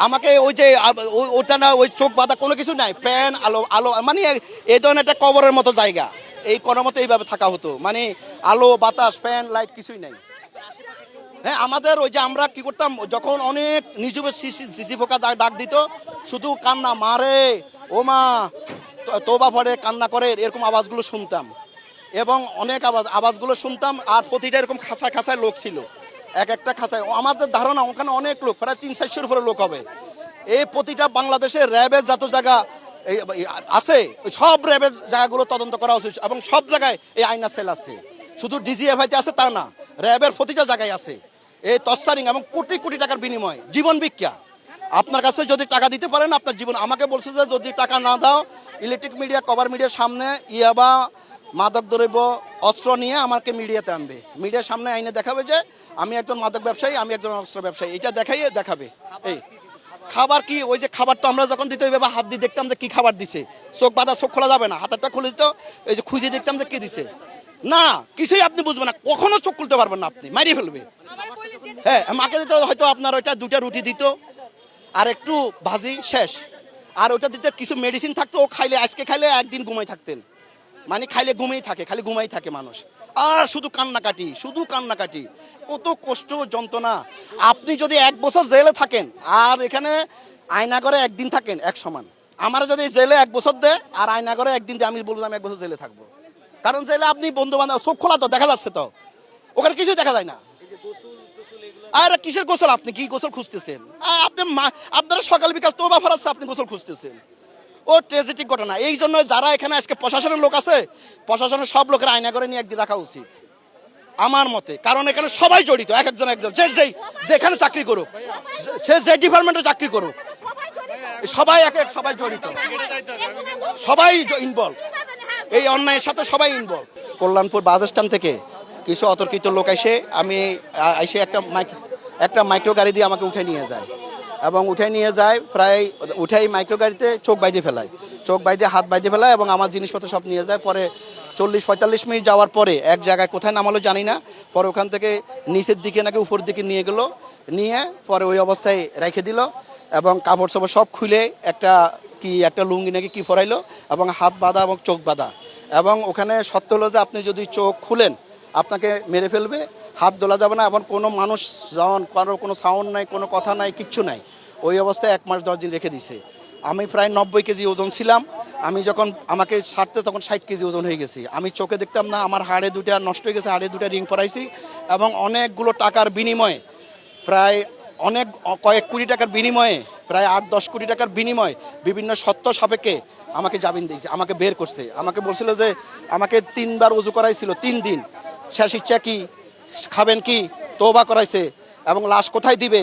আমাকে ওই যে ওটা না, ওই চোখ বাঁধা কোনো কিছু নাই, ফ্যান আলো আলো মানে এই ধরনের একটা কবরের মতো জায়গা, এই কোনো মতো এইভাবে থাকা হতো, মানে আলো বাতাস ফ্যান লাইট কিছুই নাই। হ্যাঁ, আমাদের ওই যে আমরা কি করতাম, যখন অনেক নিজুবে সিসি ফোকা ডাক দিত, শুধু কান্না, মারে ও মা তোবা পরে কান্না করে, এরকম আওয়াজগুলো শুনতাম, এবং অনেক আওয়াজগুলো শুনতাম। আর প্রতিটা এরকম খাঁচায় খাঁচায় লোক ছিল, এক একটা খাঁচায়। আমাদের ধারণা ওখানে অনেক লোক, প্রায় 300-400 উপরে লোক হবে। এই প্রতিটা বাংলাদেশের র্যাবের যত জায়গা আছে, সব র্যাবের জায়গাগুলো তদন্ত করা উচিত, এবং সব জায়গায় এই আইনা সেল আছে। শুধু ডিজিএফআইতে আছে তা না, র্যাবের প্রতিটা জায়গায় আছে এই তস্তারিং, এবং কোটি কোটি টাকার বিনিময় জীবন ভিক্ষা। আপনার কাছে যদি টাকা দিতে পারেন আপনার জীবন, আমাকে বলছে যে যদি টাকা না দাও ইলেকট্রিক মিডিয়া কভার মিডিয়ার সামনে ইয়াবা মাদক দ্রব্য অস্ত্র নিয়ে আমাকে মিডিয়াতে আনবে, মিডিয়ার সামনে আইনে দেখাবে যে আমি একজন মাদক ব্যবসায়ী, আমি একজন অস্ত্র ব্যবসায়ী, এটা দেখাইয়ে দেখাবে। এই খাবার কি, ওই যে খাবারটা আমরা যখন দিত ওইভাবে হাত দিয়ে দেখতাম যে কি খাবার দিছে, চোখ বাঁধা, চোখ খোলা যাবে না, হাতটা খুলে দিত, এই যে খুঁজে দেখতাম যে কি দিছে, না কিছুই আপনি বুঝবেন না, কখনো চোখ খুলতে পারবেন না, আপনি মারিয়ে ফেলবে। হ্যাঁ, মাকে দিতে হয়তো আপনার ওইটা 2টা রুটি দিত আর একটু ভাজি শেষ, আর ওইটা দিতে কিছু মেডিসিন থাকতো, ও খাইলে, আজকে খাইলে একদিন ঘুমাই থাকতেন, মানে খাইলে ঘুমেই থাকে, খালি ঘুমাই থাকে মানুষ, আর শুধু কান্নাকাটি, শুধু কান্নাকাটি, কত কষ্ট যন্ত্রণা। আপনি যদি 1 বছর জেলে থাকেন আর এখানে আয়নাগরে একদিন থাকেন, এক সমান। আমার যদি জেলে 1 বছর দেয় আর আয়নাগরে একদিন দেয়, আমি বলবো আমি 1 বছর জেলে থাকবো, কারণ জেলে আপনি বন্ধু বান্ধব চোখ খোলা তো দেখা যাচ্ছে, তো ওখানে কিছুই দেখা যায় না। আর কিসের গোসল, আপনি কি গোসল খুঁজতেছেন? আপনি আপনারা সকাল বিকাল তোবা ফরাচ্ছে, আপনি গোসল খুঁজতেছেন। ও ট্রেজেটিক ঘটনা। এই জন্য যারা এখানে আজকে প্রশাসনের লোক আছে, প্রশাসনের সব লোকের আয়না করে নিয়ে একদিন রাখা উচিত আমার মতে, কারণ এখানে সবাই জড়িত, এক একজন যেখানে চাকরি করুক, সে যে ডিপার্টমেন্টে চাকরি করুক, সবাই সবাই জড়িত, সবাই ইনভলভ, এই অন্যায়ের সাথে সবাই ইনভলভ। কল্যাণপুর বাস স্ট্যান্ড থেকে কিছু অতর্কিত লোক এসে একটা মাইক্রো গাড়ি দিয়ে আমাকে উঠে নিয়ে যায়, এবং উঠে নিয়ে যায়, প্রায় উঠেই মাইক্রো গাড়িতে চোখ বাইদে ফেলায়, চোখ বাইদে হাত বাইদে ফেলায়, এবং আমার জিনিসপত্র সব নিয়ে যায়। পরে 40-45 মিনিট যাওয়ার পরে এক জায়গায় কোথায় নামালো জানি না, পরে ওখান থেকে নিচের দিকে নাকি উপর দিকে নিয়ে গেল, নিয়ে পরে ওই অবস্থায় রেখে দিল, এবং কাপড় চাপড় সব খুলে একটা লুঙ্গি নাকি কি পরাইলো, এবং হাত বাঁধা এবং চোখ বাঁধা। এবং ওখানে সত্য হলো যে আপনি যদি চোখ খুলেন আপনাকে মেরে ফেলবে, হাত দোলা যাবে না, এবং কোনো মানুষ যেমন কোনো সাউন্ড নাই, কোনো কথা নাই, কিচ্ছু নাই। ওই অবস্থায় 1 মাস 10 দিন রেখে দিছে। আমি প্রায় 90 কেজি ওজন ছিলাম, আমি যখন আমাকে ছাড়তে তখন 60 কেজি ওজন হয়ে গেছি। আমি চোখে দেখতাম না, আমার হাড়ে 2টা নষ্ট হয়ে গেছে, হাড়ে 2টা রিং পরাইছি, এবং অনেকগুলো টাকার বিনিময়ে, প্রায় কয়েক কোটি টাকার বিনিময়ে, প্রায় 8-10 কোটি টাকার বিনিময়ে বিভিন্ন সত্য সাপেক্ষে আমাকে জামিন দিয়েছে, আমাকে বের করছে। আমাকে বলছিল যে আমাকে 3 বার ওযু করাইছিল, 3 দিন। শেষ ইচ্ছা কি, খাবেন কি, তওবা করাইছে, এবং লাশ কোথায় দিবে।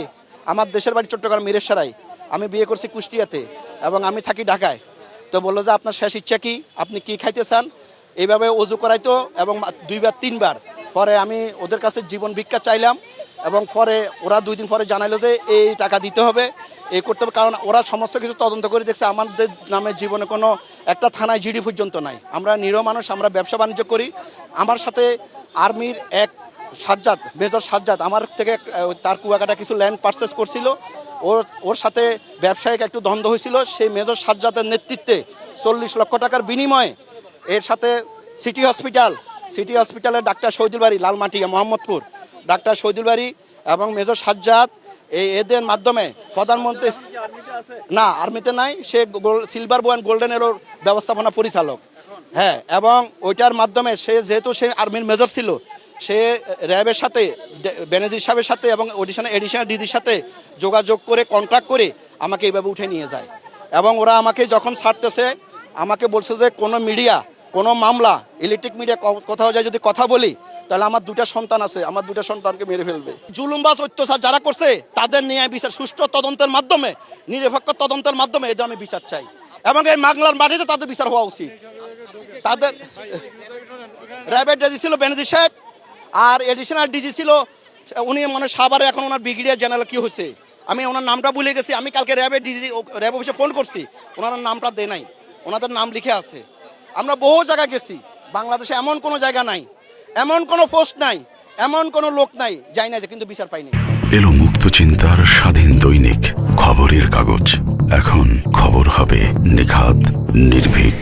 আমার দেশের বাড়ি চট্টগ্রাম মিরেশ্বরাই, আমি বিয়ে করছি কুষ্টিয়াতে, এবং আমি থাকি ঢাকায়। তো বললো যে আপনার শেষ ইচ্ছা কি, আপনি কি খাইতে চান, এইভাবে ওযু করাইতো, এবং 2-3 বার। পরে আমি ওদের কাছে জীবন ভিক্ষা চাইলাম, এবং পরে ওরা 2 দিন পরে জানাইলো যে এই টাকা দিতে হবে, এই করতে হবে, কারণ ওরা সমস্ত কিছু তদন্ত করে দেখছে আমাদের নামে জীবনে কোনো একটা থানায় জিডি পর্যন্ত নাই। আমরা নিরীহ মানুষ, আমরা ব্যবসা বাণিজ্য করি। আমার সাথে আর্মির এক সাজ্জাদ, মেজর সাজ্জাদ, আমার থেকে তার কুয়াকাটা কিছু ল্যান্ড পারচেস করছিল, ওর সাথে ব্যবসায়িক একটু দ্বন্দ্ব হয়েছিল। সেই মেজর সাজ্জাদের নেতৃত্বে 40 লক্ষ টাকার বিনিময়ে এর সাথে সিটি হসপিটালের ডাক্তার শহীদুল বাড়ি, লালমাটিয়া, মোহাম্মদপুর ডাক্তার শহীদুল বাড়ি এবং মেজর সাজ্জাদ, এদের মাধ্যমে প্রধানমন্ত্রী, না আর্মিতে নাই, সে সিলভার বো অ্যান্ড গোল্ডেন এরোর ব্যবস্থাপনা পরিচালক। হ্যাঁ, এবং ওইটার মাধ্যমে যেহেতু সে আর্মির মেজর ছিল, সে র্যাবের সাথে, বেনজির সাহেবের সাথে এবং এডিশনাল ডিজির সাথে যোগাযোগ করে কন্ট্রাক্ট করে আমাকে এইভাবে উঠে নিয়ে যায়। এবং ওরা আমাকে যখন ছাড়তেছে আমাকে বলছে যে কোনো মিডিয়া, কোনো মামলা, ইলেকট্রিক মিডিয়া কোথাও যায় যদি কথা বলি তাহলে আমার 2টা সন্তান আছে, আমার 2টা সন্তানকে মেরে ফেলবে। জুলুমবাজ অত্যাচার যারা করছে তাদের নিয়ে বিচার, সুষ্ঠু তদন্তের মাধ্যমে, নিরপেক্ষ তদন্তের মাধ্যমে এদের আমি বিচার চাই, এবং এই বাংলার মাটিতে তাদের বিচার হওয়া উচিত। তাদের র্যাবের ডিজি ছিল বেনজির সাহেব, আর এডিশনাল ডিজি ছিল উনি মানে সাভারে, এখন ওনার ব্রিগেডিয়ার জেনারেল কি হয়েছে আমি ওনার নামটা ভুলে গেছি। আমি কালকে র্যাব অফিসে ফোন করছি, ওনার নামটা দেয় নাই, ওনাদের নাম লিখে আছে। আমরা বহু জায়গায় গেছি, বাংলাদেশে এমন কোনো জায়গা নাই, এমন কোনো পোস্ট নাই, এমন কোনো লোক নাই যাই না যে কিন্তু বিচার পাইনি। এলো মুক্ত চিন্তার স্বাধীন দৈনিক খবর। খবরের কাগজ। এখন খবর হবে নিখাত, নির্ভীক,